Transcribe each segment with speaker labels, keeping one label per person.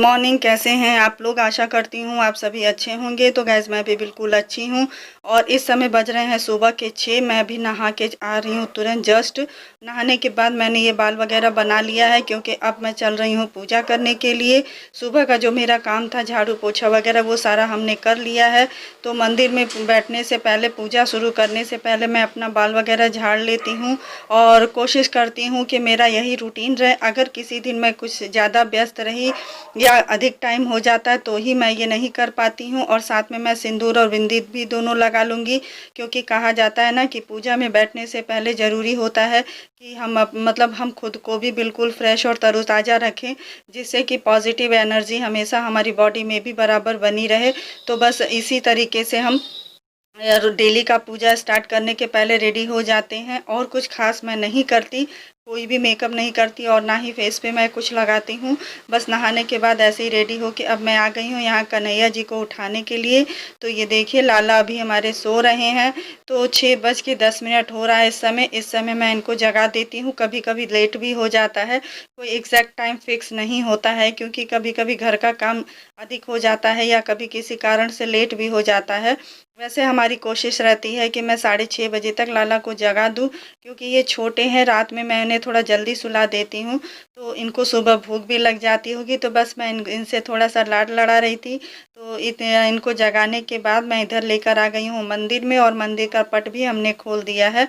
Speaker 1: Morning, कैसे हैं आप लोग? आशा करती हूँ आप सभी अच्छे होंगे। तो गाइज़ मैं भी बिल्कुल अच्छी हूँ और इस समय बज रहे हैं सुबह के 6। मैं भी नहा के आ रही हूँ तुरंत। जस्ट नहाने के बाद मैंने ये बाल वगैरह बना लिया है क्योंकि अब मैं चल रही हूँ पूजा करने के लिए। सुबह का जो मेरा काम था झाड़ू पोछा वगैरह वो सारा हमने कर लिया है। तो मंदिर में बैठने से पहले, पूजा शुरू करने से पहले मैं अपना बाल वगैरह झाड़ लेती हूँ और कोशिश करती हूँ कि मेरा यही रूटीन रहे। अगर किसी दिन मैं कुछ ज़्यादा व्यस्त रही या अधिक टाइम हो जाता है तो ही मैं ये नहीं कर पाती हूँ। और साथ में मैं सिंदूर और बिंदी भी दोनों लगा लूँगी क्योंकि कहा जाता है ना कि पूजा में बैठने से पहले ज़रूरी होता है कि मतलब हम खुद को भी बिल्कुल फ्रेश और तरोताज़ा रखें, जिससे कि पॉजिटिव एनर्जी हमेशा हमारी बॉडी में भी बराबर बनी रहे। तो बस इसी तरीके से हम डेली का पूजा स्टार्ट करने के पहले रेडी हो जाते हैं और कुछ खास मैं नहीं करती, कोई भी मेकअप नहीं करती और ना ही फेस पे मैं कुछ लगाती हूँ। बस नहाने के बाद ऐसे ही रेडी हो के अब मैं आ गई हूँ यहाँ कन्हैया जी को उठाने के लिए। तो ये देखिए लाला अभी हमारे सो रहे हैं। तो 6:10 हो रहा है इस समय मैं इनको जगा देती हूँ। कभी कभी लेट भी हो जाता है, कोई एग्जैक्ट टाइम फिक्स नहीं होता है क्योंकि कभी कभी घर का काम अधिक हो जाता है या कभी किसी कारण से लेट भी हो जाता है। वैसे हमारी कोशिश रहती है कि मैं 6:30 बजे तक लाला को जगा दूं क्योंकि ये छोटे हैं। रात में मैं इन्हें थोड़ा जल्दी सुला देती हूँ तो इनको सुबह भूख भी लग जाती होगी। तो बस मैं इनसे थोड़ा सा लाड लड़ा रही थी। तो इनको जगाने के बाद मैं इधर लेकर आ गई हूँ मंदिर में और मंदिर का पट भी हमने खोल दिया है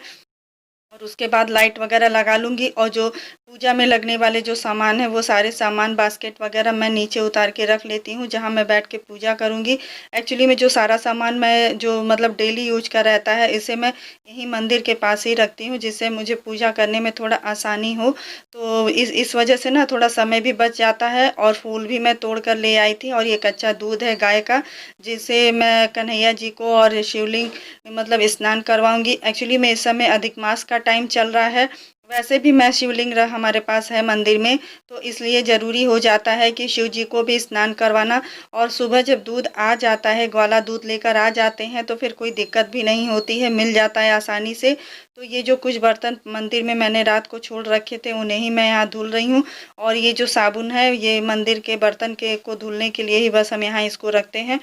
Speaker 1: और उसके बाद लाइट वगैरह लगा लूँगी। और जो पूजा में लगने वाले जो सामान है वो सारे सामान बास्केट वगैरह मैं नीचे उतार के रख लेती हूँ जहाँ मैं बैठ के पूजा करूँगी। एक्चुअली में जो सारा सामान मैं जो मतलब डेली यूज का रहता है इसे मैं यहीं मंदिर के पास ही रखती हूँ जिससे मुझे पूजा करने में थोड़ा आसानी हो। तो इस वजह से ना थोड़ा समय भी बच जाता है। और फूल भी मैं तोड़ कर ले आई थी और ये कच्चा दूध है गाय का, जिससे मैं कन्हैया जी को और शिवलिंग मतलब स्नान करवाऊंगी। एक्चुअली में इस समय अधिक मास का टाइम चल रहा है। वैसे भी मैं शिवलिंग हमारे पास है मंदिर में, तो इसलिए ज़रूरी हो जाता है कि शिव जी को भी स्नान करवाना। और सुबह जब दूध आ जाता है, ग्वाला दूध लेकर आ जाते हैं तो फिर कोई दिक्कत भी नहीं होती है, मिल जाता है आसानी से। तो ये जो कुछ बर्तन मंदिर में मैंने रात को छोड़ रखे थे उन्हें ही मैं यहाँ धुल रही हूँ। और ये जो साबुन है ये मंदिर के बर्तन के को धुलने के लिए ही बस हम यहाँ इसको रखते हैं,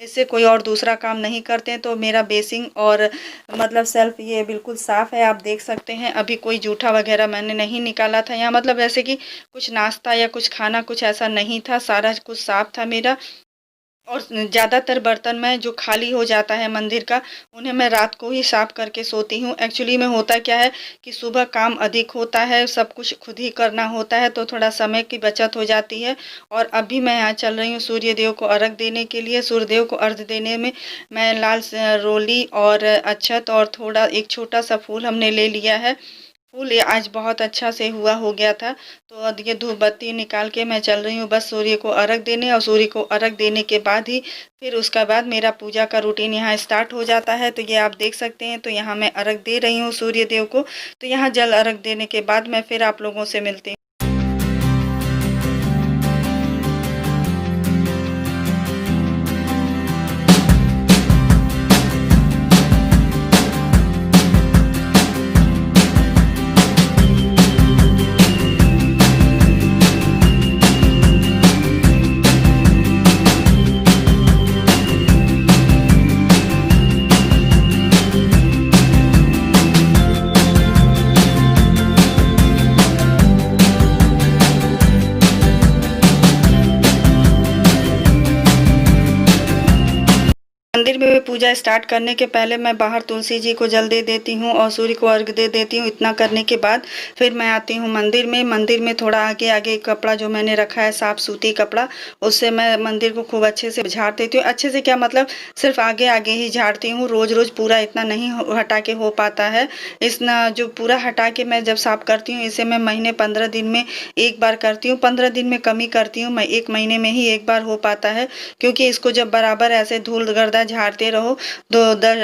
Speaker 1: इससे कोई और दूसरा काम नहीं करते हैं। तो मेरा बेसिंग और मतलब सेल्फ ये बिल्कुल साफ़ है, आप देख सकते हैं। अभी कोई जूठा वगैरह मैंने नहीं निकाला था यहाँ, मतलब ऐसे कि कुछ नाश्ता या कुछ खाना कुछ ऐसा नहीं था, सारा कुछ साफ़ था मेरा। और ज़्यादातर बर्तन में जो खाली हो जाता है मंदिर का उन्हें मैं रात को ही साफ़ करके सोती हूँ। एक्चुअली में होता क्या है कि सुबह काम अधिक होता है, सब कुछ खुद ही करना होता है तो थोड़ा समय की बचत हो जाती है। और अभी मैं यहाँ चल रही हूँ सूर्य देव को अर्घ देने के लिए। सूर्य देव को अर्घ देने में मैं लाल रोली और अक्षत और थोड़ा एक छोटा सा फूल हमने ले लिया है। फूल ये आज बहुत अच्छा से हुआ हो गया था। तो अब ये धूप बत्ती निकाल के मैं चल रही हूँ बस सूर्य को अर्घ देने। और सूर्य को अर्घ देने के बाद ही फिर उसका बाद मेरा पूजा का रूटीन यहाँ स्टार्ट हो जाता है। तो ये आप देख सकते हैं। तो यहाँ मैं अर्घ दे रही हूँ सूर्य देव को। तो यहाँ जल अर्घ देने के बाद मैं फिर आप लोगों से मिलती हूँ। मंदिर में भी पूजा स्टार्ट करने के पहले मैं बाहर तुलसी जी को जल दे देती हूँ और सूर्य को अर्घ दे देती हूँ। इतना करने के बाद फिर मैं आती हूँ मंदिर में। मंदिर में थोड़ा आगे आगे कपड़ा जो मैंने रखा है साफ सूती कपड़ा, उससे मैं मंदिर को खूब अच्छे से झाड़ देती हूँ। अच्छे से क्या मतलब सिर्फ आगे आगे ही झाड़ती हूँ, रोज रोज पूरा इतना नहीं हटा के हो पाता है। इतना जो पूरा हटा के मैं जब साफ करती हूँ इसे मैं महीने 15 दिन में एक बार करती हूँ। 15 दिन में कमी करती हूँ, मैं 1 महीने में ही एक बार हो पाता है। क्योंकि इसको जब बराबर ऐसे धूल गर्दा झाड़ते रहो तो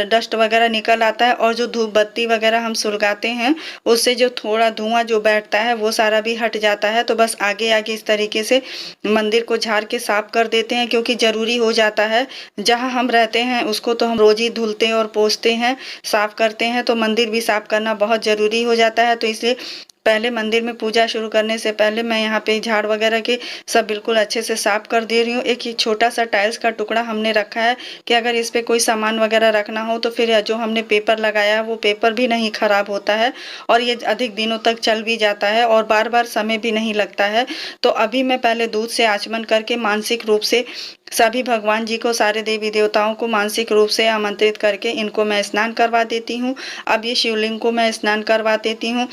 Speaker 1: डस्ट वगैरह निकल आता है। और जो धूप बत्ती वगैरह हम सुलगाते हैं उससे जो थोड़ा धुआं जो बैठता है वो सारा भी हट जाता है। तो बस आगे आगे इस तरीके से मंदिर को झाड़ के साफ कर देते हैं क्योंकि ज़रूरी हो जाता है। जहाँ हम रहते हैं उसको तो हम रोज़ ही धुलते और पोंछते हैं, साफ करते हैं। तो मंदिर भी साफ करना बहुत ज़रूरी हो जाता है। तो इसलिए पहले मंदिर में पूजा शुरू करने से पहले मैं यहाँ पे झाड़ वगैरह के सब बिल्कुल अच्छे से साफ कर दे रही हूँ। एक ये छोटा सा टाइल्स का टुकड़ा हमने रखा है कि अगर इस पे कोई सामान वगैरह रखना हो तो फिर जो हमने पेपर लगाया है वो पेपर भी नहीं खराब होता है और ये अधिक दिनों तक चल भी जाता है और बार बार समय भी नहीं लगता है। तो अभी मैं पहले दूध से आचमन करके मानसिक रूप से सभी भगवान जी को, सारे देवी देवताओं को मानसिक रूप से आमंत्रित करके इनको मैं स्नान करवा देती हूँ। अब ये शिवलिंग को मैं स्नान करवा देती हूँ।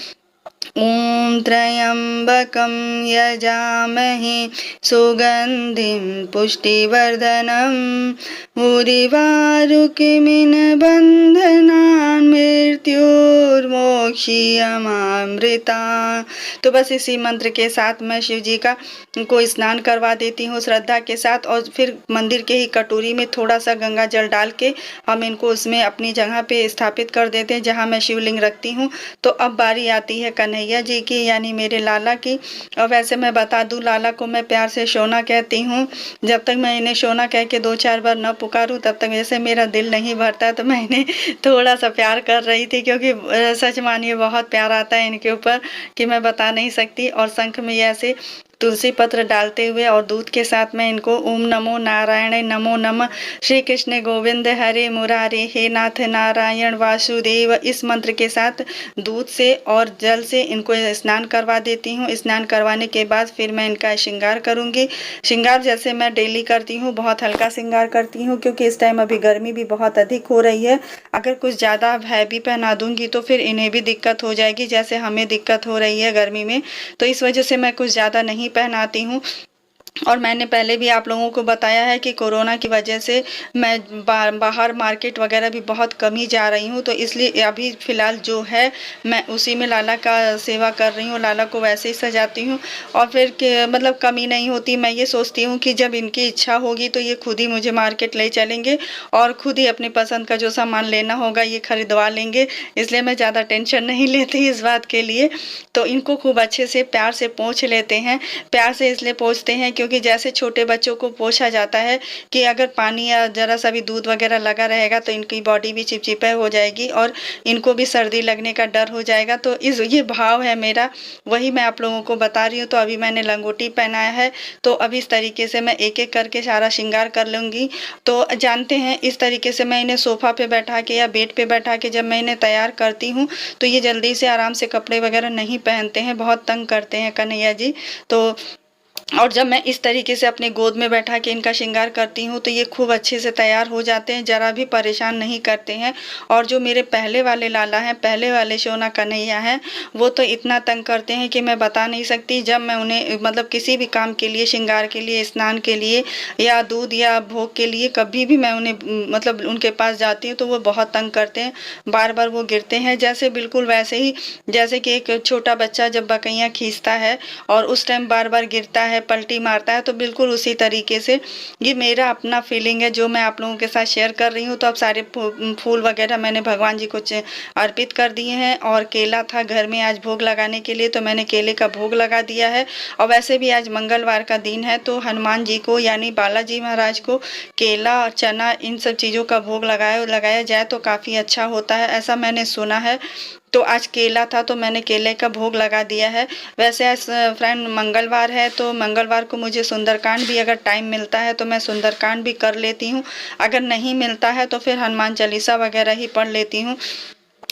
Speaker 1: ॐ त्र्यम्बकं यजामहे सुगन्धिं पुष्टिवर्धनम् उर्वारुकमिनबन्धनान् मृत्युर्मोक्षयमामृतात्। तो बस इसी मंत्र के साथ मैं शिव जी का को स्नान करवा देती हूँ श्रद्धा के साथ और फिर मंदिर के ही कटोरी में थोड़ा सा गंगा जल डाल के हम इनको उसमें अपनी जगह पे स्थापित कर देते हैं जहाँ मैं शिवलिंग रखती हूँ। तो अब बारी आती है कन्हैया जी की, यानी मेरे लाला की। और वैसे मैं बता दूं, लाला को मैं प्यार से सोना कहती हूँ। जब तक मैं इन्हें सोना कह के 2-4 बार न पुकारूं तब तक जैसे मेरा दिल नहीं भरता। तो मैं इन्हें थोड़ा सा प्यार कर रही थी क्योंकि सच मानिए बहुत प्यार आता है इनके ऊपर कि मैं बता नहीं सकती। और शंख में ऐसे तुलसी पत्र डालते हुए और दूध के साथ में इनको ओम नमो नारायण नमो नमः श्री कृष्ण गोविंद हरे मुरारे हे नाथ नारायण वासुदेव, इस मंत्र के साथ दूध से और जल से इनको स्नान करवा देती हूँ। स्नान करवाने के बाद फिर मैं इनका श्रृंगार करूँगी। श्रृंगार जैसे मैं डेली करती हूँ, बहुत हल्का श्रृंगार करती हूँ क्योंकि इस टाइम अभी गर्मी भी बहुत अधिक हो रही है। अगर कुछ ज़्यादा हैवी पहना दूंगी तो फिर इन्हें भी दिक्कत हो जाएगी, जैसे हमें दिक्कत हो रही है गर्मी में। तो इस वजह से मैं कुछ ज़्यादा नहीं पहनाती हूँ। और मैंने पहले भी आप लोगों को बताया है कि कोरोना की वजह से मैं बाहर मार्केट वगैरह भी बहुत कम ही जा रही हूँ। तो इसलिए अभी फ़िलहाल जो है मैं उसी में लाला का सेवा कर रही हूँ, लाला को वैसे ही सजाती हूँ। और फिर मतलब कमी नहीं होती। मैं ये सोचती हूँ कि जब इनकी इच्छा होगी तो ये खुद ही मुझे मार्केट ले चलेंगे और खुद ही अपनी पसंद का जो सामान लेना होगा ये खरीदवा लेंगे। इसलिए मैं ज़्यादा टेंशन नहीं लेती इस बात के लिए। तो इनको खूब अच्छे से प्यार से पोंछ लेते हैं। प्यार से इसलिए पोंछते हैं क्योंकि जैसे छोटे बच्चों को पोंछा जाता है कि अगर पानी या ज़रा सा भी दूध वगैरह लगा रहेगा तो इनकी बॉडी भी चिपचिपा हो जाएगी और इनको भी सर्दी लगने का डर हो जाएगा। तो ये भाव है मेरा, वही मैं आप लोगों को बता रही हूँ। तो अभी मैंने लंगोटी पहनाया है, तो अभी इस तरीके से मैं एक एक करके सारा श्रृंगार कर लूँगी। तो जानते हैं इस तरीके से मैं इन्हें सोफ़ा पे बैठा के या बेड पे बैठा के जब मैं इन्हें तैयार करती हूँ तो ये जल्दी से आराम से कपड़े वगैरह नहीं पहनते हैं, बहुत तंग करते हैं कन्हैया जी। तो और जब मैं इस तरीके से अपनी गोद में बैठा के इनका श्रृंगार करती हूँ तो ये खूब अच्छे से तैयार हो जाते हैं, ज़रा भी परेशान नहीं करते हैं। और जो मेरे पहले वाले लाला हैं, पहले वाले सोना कन्हैया हैं, वो तो इतना तंग करते हैं कि मैं बता नहीं सकती। जब मैं उन्हें मतलब किसी भी काम के लिए, श्रृंगार के लिए, स्नान के लिए या दूध या भोग के लिए कभी भी मैं उन्हें मतलब उनके पास जाती हूँ तो वो बहुत तंग करते हैं। बार बार वो गिरते हैं, जैसे बिल्कुल वैसे ही जैसे कि एक छोटा बच्चा जब बकैया खींचता है और उस टाइम बार बार गिरता है, पलटी मारता है, तो बिल्कुल उसी तरीके से ये मेरा अपना फीलिंग है जो मैं आप लोगों के साथ शेयर कर रही हूँ। तो अब सारे फूल वगैरह मैंने भगवान जी को अर्पित कर दिए हैं और केला था घर में आज भोग लगाने के लिए, तो मैंने केले का भोग लगा दिया है। और वैसे भी आज मंगलवार का दिन है तो हनुमान जी को यानी बालाजी महाराज को केला और चना इन सब चीज़ों का भोग लगाया जाए तो काफ़ी अच्छा होता है, ऐसा मैंने सुना है। तो आज केला था तो मैंने केले का भोग लगा दिया है। वैसे आज फ्रेंड मंगलवार है तो मंगलवार को मुझे सुंदरकांड भी अगर टाइम मिलता है तो मैं सुंदरकांड भी कर लेती हूँ, अगर नहीं मिलता है तो फिर हनुमान चालीसा वगैरह ही पढ़ लेती हूँ।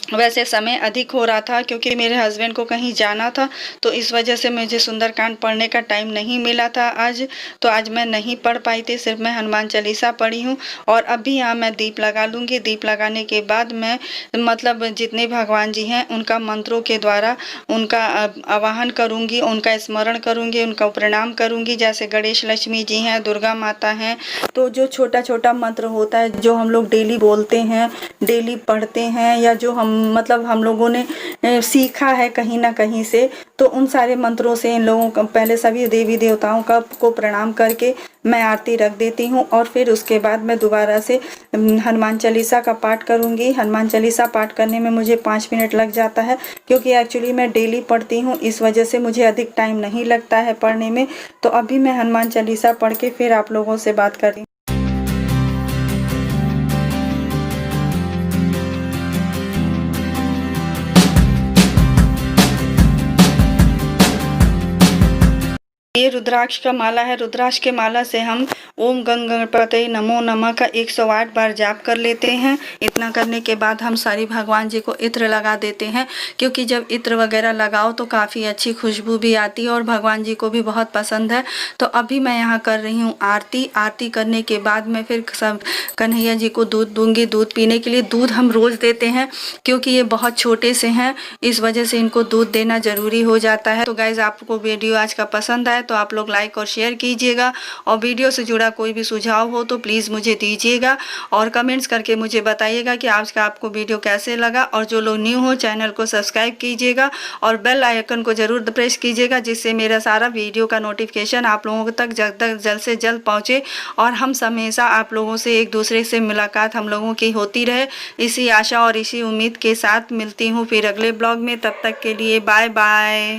Speaker 1: वैसे समय अधिक हो रहा था क्योंकि मेरे हस्बैंड को कहीं जाना था तो इस वजह से मुझे सुंदरकांड पढ़ने का टाइम नहीं मिला था आज, तो आज मैं नहीं पढ़ पाई थी, सिर्फ मैं हनुमान चालीसा पढ़ी हूँ। और अभी यहाँ मैं दीप लगा लूँगी। दीप लगाने के बाद मैं मतलब जितने भगवान जी हैं उनका मंत्रों के द्वारा उनका आवाहन करूँगी, उनका स्मरण करूँगी, उनका प्रणाम करूँगी। जैसे गणेश लक्ष्मी जी हैं, दुर्गा माता हैं, तो जो छोटा छोटा मंत्र होता है जो हम लोग डेली बोलते हैं, डेली पढ़ते हैं या जो मतलब हम लोगों ने सीखा है कहीं ना कहीं से, तो उन सारे मंत्रों से इन लोगों का पहले सभी देवी देवताओं का को प्रणाम करके मैं आरती रख देती हूँ। और फिर उसके बाद मैं दोबारा से हनुमान चालीसा का पाठ करूँगी। हनुमान चालीसा पाठ करने में मुझे 5 मिनट लग जाता है क्योंकि एक्चुअली मैं डेली पढ़ती हूँ, इस वजह से मुझे अधिक टाइम नहीं लगता है पढ़ने में। तो अभी मैं हनुमान चालीसा पढ़ के फिर आप लोगों से बात कर रही हूँ। ये रुद्राक्ष का माला है। रुद्राक्ष के माला से हम ओम गंग गणपतये नमो नमः का 108 बार जाप कर लेते हैं। इतना करने के बाद हम सारी भगवान जी को इत्र लगा देते हैं, क्योंकि जब इत्र वगैरह लगाओ तो काफ़ी अच्छी खुशबू भी आती है और भगवान जी को भी बहुत पसंद है। तो अभी मैं यहाँ कर रही हूँ आरती। आरती करने के बाद मैं फिर सब कन्हैया जी को दूध दूंगी। दूध पीने के लिए दूध हम रोज़ देते हैं, क्योंकि ये बहुत छोटे से हैं, इस वजह से इनको दूध देना ज़रूरी हो जाता है। तो गाइज़, आपको वीडियो आज का पसंद आए तो आप लोग लाइक और शेयर कीजिएगा, और वीडियो से जुड़ा कोई भी सुझाव हो तो प्लीज़ मुझे दीजिएगा, और कमेंट्स करके मुझे बताइएगा कि आज का आपको वीडियो कैसे लगा। और जो लोग न्यू हो चैनल को सब्सक्राइब कीजिएगा और बेल आइकन को ज़रूर प्रेस कीजिएगा, जिससे मेरा सारा वीडियो का नोटिफिकेशन आप लोगों तक जल्द से जल्द पहुँचे, और हम हमेशा आप लोगों से एक दूसरे से मुलाकात हम लोगों की होती रहे। इसी आशा और इसी उम्मीद के साथ मिलती हूँ फिर अगले ब्लॉग में। तब तक के लिए बाय बाय।